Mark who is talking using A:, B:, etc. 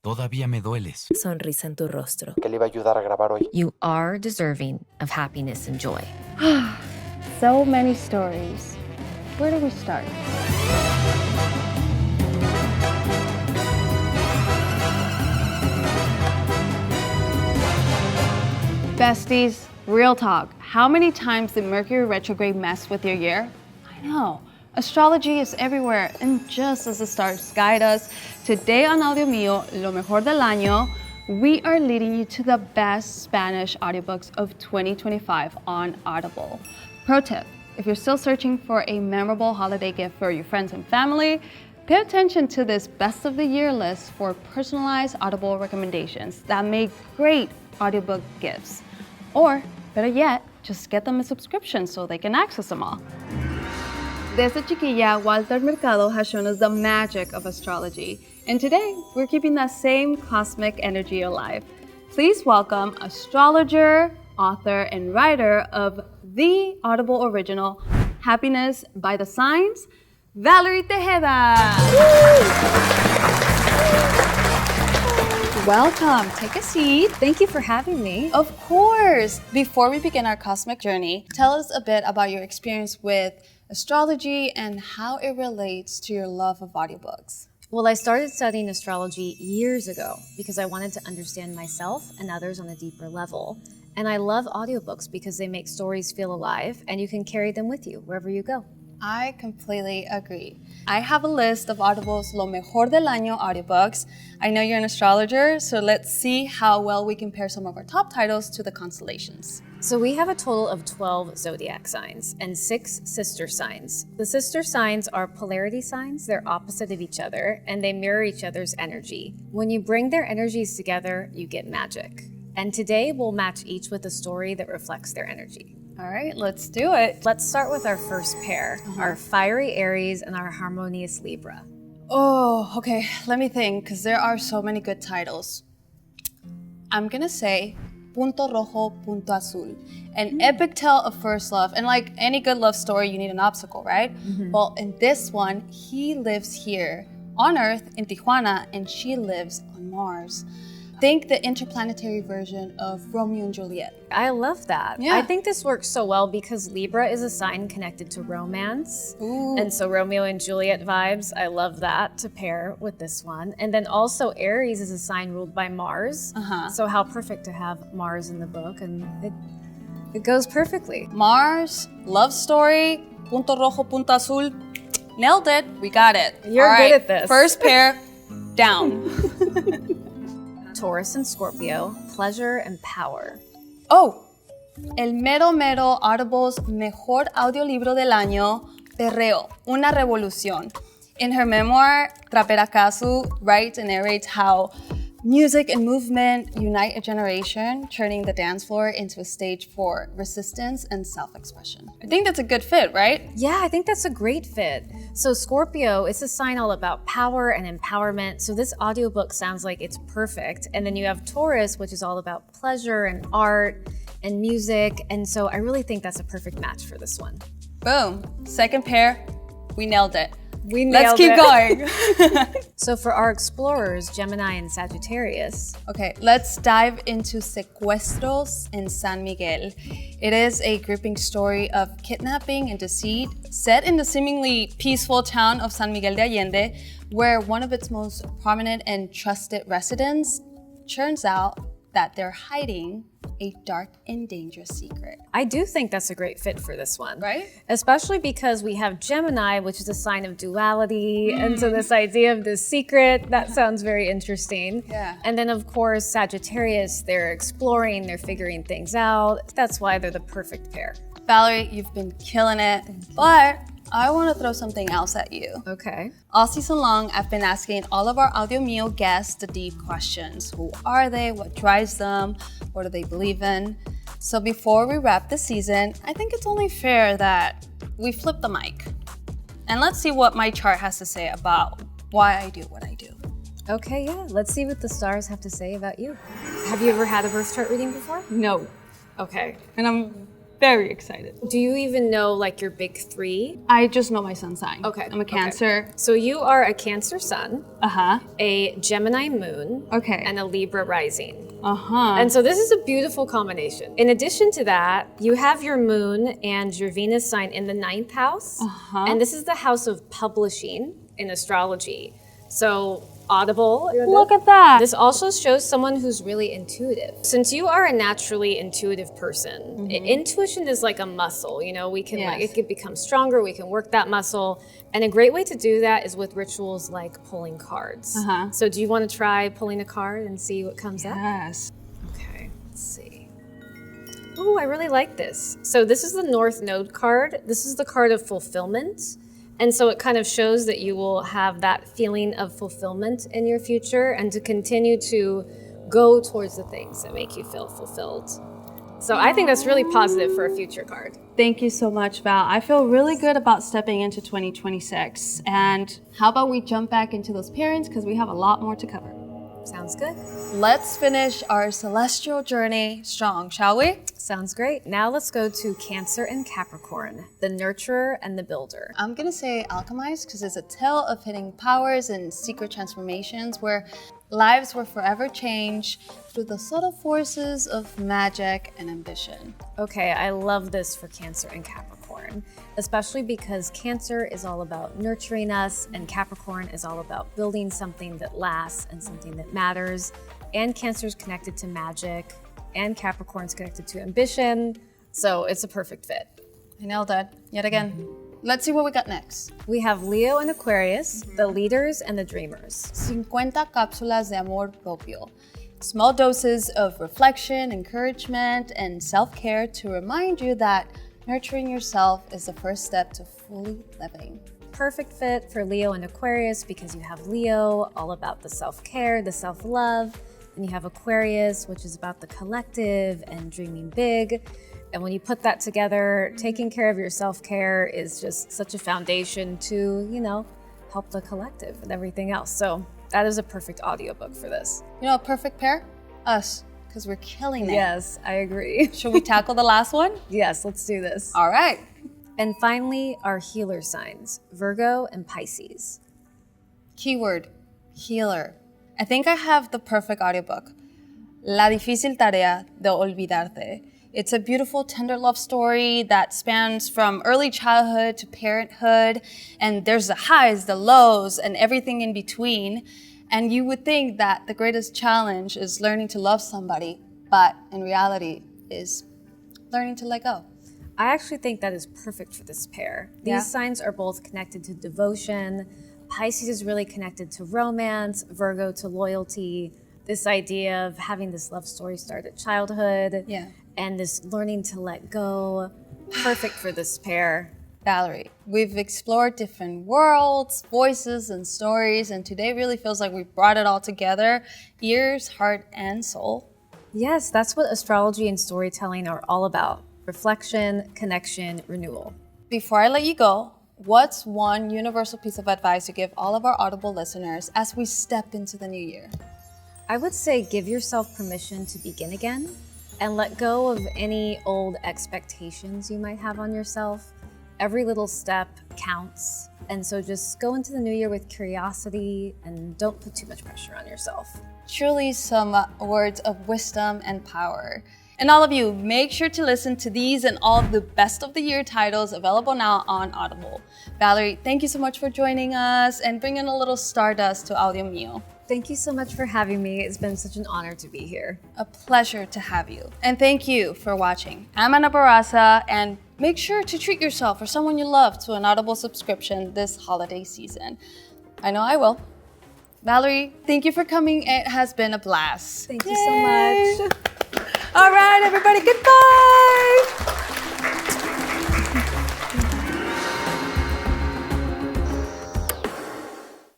A: Todavía me dueles.
B: Sonrisa en tu rostro.
C: Que le iba a ayudar a grabar hoy.
B: You are deserving of happiness and joy.
D: So many stories. Where do we start? Besties, real talk. How many times did Mercury retrograde mess with your year? I know. Astrology is everywhere, and just as the stars guide us, today on Audio Mío, Lo Mejor del Año, we are leading you to the best Spanish audiobooks of 2025 on Audible. Pro tip, if you're still searching for a memorable holiday gift for your friends and family, pay attention to this best of the year list for personalized Audible recommendations that make great audiobook gifts. Or, better yet, just get them a subscription so they can access them all. Desde chiquilla, Walter Mercado has shown us the magic of astrology. And today, we're keeping that same cosmic energy alive. Please welcome astrologer, author, and writer of the Audible original, Happiness by the Signs, Valerie Tejeda. Welcome, take a seat.
E: Thank you for having me.
D: Of course. Before we begin our cosmic journey, tell us a bit about your experience with astrology and how it relates to your love of audiobooks.
E: Well, I started studying astrology years ago because I wanted to understand myself and others on a deeper level. And I love audiobooks because they make stories feel alive and you can carry them with you wherever you go.
D: I completely agree. I have a list of Audible's Lo Mejor del Año audiobooks. I know you're an astrologer, so let's see how well we compare some of our top titles to the constellations.
E: So we have a total of 12 zodiac signs and 6 sister signs. The sister signs are polarity signs. They're opposite of each other and they mirror each other's energy. When you bring their energies together, you get magic. And today we'll match each with a story that reflects their energy.
D: All right, let's do it.
E: Let's start with our first pair, our fiery Aries and our harmonious Libra.
D: Oh, okay, let me think, because there are so many good titles. I'm gonna say Punto Rojo, Punto Azul, an epic tale of first love. And like any good love story, you need an obstacle, right? Well, in this one, he lives here on Earth in Tijuana, and she lives on Mars. Think the interplanetary version of Romeo and Juliet.
E: I love that.
D: Yeah.
E: I think this works so well because Libra is a sign connected to romance.
D: Ooh.
E: And so Romeo and Juliet vibes, I love that to pair with this one. And then also Aries is a sign ruled by Mars. So how perfect to have Mars in the book, and it goes perfectly.
D: Mars, love story, Punto Rojo, Punto Azul. Nailed it, we got it.
E: You're
D: All
E: good
D: right,
E: at this.
D: First pair, down.
E: Taurus and Scorpio, pleasure and power.
D: Oh, el mero mero Audible's Mejor Audiolibro del Año, Perreo, una revolución. In her memoir, Trapera Casu writes and narrates how music and movement unite a generation, turning the dance floor into a stage for resistance and self-expression. I think that's a good fit, right?
E: Yeah, I think that's a great fit. So Scorpio, it's a sign all about power and empowerment. So this audiobook sounds like it's perfect. And then you have Taurus, which is all about pleasure and art and music. And so I really think that's a perfect match for this one.
D: Boom, second pair, we nailed it.
E: Let's
D: keep going.
E: So for our explorers, Gemini and Sagittarius.
D: Okay, let's dive into Secuestros in San Miguel. It is a gripping story of kidnapping and deceit set in the seemingly peaceful town of San Miguel de Allende, where one of its most prominent and trusted residents turns out that they're hiding a dark and dangerous secret.
E: I do think that's a great fit for this one.
D: Right?
E: Especially because we have Gemini, which is a sign of duality. And so this idea of this secret, that sounds very interesting.
D: Yeah.
E: And then of course, Sagittarius, they're exploring, they're figuring things out. That's why they're the perfect pair.
D: Valerie, you've been killing it, but I want to throw something else at you.
E: Okay.
D: All season long, I've been asking all of our Audio Mío guests the deep questions. Who are they? What drives them? What do they believe in? So before we wrap the season, I think it's only fair that we flip the mic. And let's see what my chart has to say about why I do what I do.
E: Okay, yeah. Let's see what the stars have to say about you. Have you ever had a birth chart reading before?
D: No.
E: Okay.
D: And I'm very excited.
E: Do you even know like your big three?
D: I just know my sun sign.
E: Okay.
D: I'm a Cancer.
E: So you are a Cancer sun,
D: Uh-huh.
E: a Gemini moon,
D: Okay.
E: and a Libra rising.
D: Uh-huh.
E: And so this is a beautiful combination. In addition to that, you have your moon and your Venus sign in the 9th house.
D: Uh-huh.
E: And this is the house of publishing in astrology. So Audible.
D: Look at that.
E: This also shows someone who's really intuitive. Since you are a naturally intuitive person, intuition is like a muscle, you know, we can like, it can become stronger, we can work that muscle. And a great way to do that is with rituals like pulling cards. So do you want to try pulling a card and see what comes up?
D: Yes.
E: Okay, let's see. Oh, I really like this. So this is the North Node card. This is the card of fulfillment. And so it kind of shows that you will have that feeling of fulfillment in your future and to continue to go towards the things that make you feel fulfilled. So I think that's really positive for a future card.
D: Thank you so much, Val. I feel really good about stepping into 2026. And how about we jump back into those pairings because we have a lot more to cover.
E: Sounds good.
D: Let's finish our celestial journey strong, shall we?
E: Sounds great. Now let's go to Cancer and Capricorn, the nurturer and the builder.
D: I'm gonna say alchemized because it's a tale of hidden powers and secret transformations where lives were forever changed through the subtle forces of magic and ambition.
E: Okay, I love this for Cancer and Capricorn, especially because Cancer is all about nurturing us and Capricorn is all about building something that lasts and something that matters. And Cancer's connected to magic and Capricorn's connected to ambition. So it's a perfect fit.
D: I nailed that yet again. Let's see what we got next.
E: We have Leo and Aquarius, the leaders and the dreamers.
D: 50 cápsulas de amor propio. Small doses of reflection, encouragement, and self-care to remind you that nurturing yourself is the first step to fully living.
E: Perfect fit for Leo and Aquarius because you have Leo, all about the self-care, the self-love, and you have Aquarius, which is about the collective and dreaming big. And when you put that together, taking care of your self-care is just such a foundation to, you know, help the collective and everything else. So that is a perfect audiobook for this.
D: You know, a perfect pair? Us, because we're killing it.
E: Yes, I agree.
D: Should we tackle the last one?
E: Yes, let's do this.
D: All right.
E: And finally, our healer signs, Virgo and Pisces.
D: Keyword, healer. I think I have the perfect audiobook. La difícil tarea de olvidarte. It's a beautiful, tender love story that spans from early childhood to parenthood, and there's the highs, the lows, and everything in between. And you would think that the greatest challenge is learning to love somebody, but in reality is learning to let go.
E: I actually think that is perfect for this pair. These signs are both connected to devotion. Pisces is really connected to romance, Virgo to loyalty, this idea of having this love story start at childhood. And this learning to let go, perfect for this pair.
D: Valerie, we've explored different worlds, voices, and stories, and today really feels like we've brought it all together, ears, heart, and soul.
E: Yes, that's what astrology and storytelling are all about. Reflection, connection, renewal.
D: Before I let you go, what's one universal piece of advice you give all of our Audible listeners as we step into the new year?
E: I would say give yourself permission to begin again. And let go of any old expectations you might have on yourself. Every little step counts. And so just go into the new year with curiosity and don't put too much pressure on yourself.
D: Truly some words of wisdom and power. And all of you, make sure to listen to these and all of the best of the year titles available now on Audible. Valerie, thank you so much for joining us and bringing a little stardust to Audio Mio.
E: Thank you so much for having me. It's been such an honor to be here.
D: A pleasure to have you. And thank you for watching. I'm Ana Barraza, and make sure to treat yourself or someone you love to an Audible subscription this holiday season. I know I will. Valerie, thank you for coming. It has been a blast.
E: Thank you so much.
D: All right, everybody, goodbye.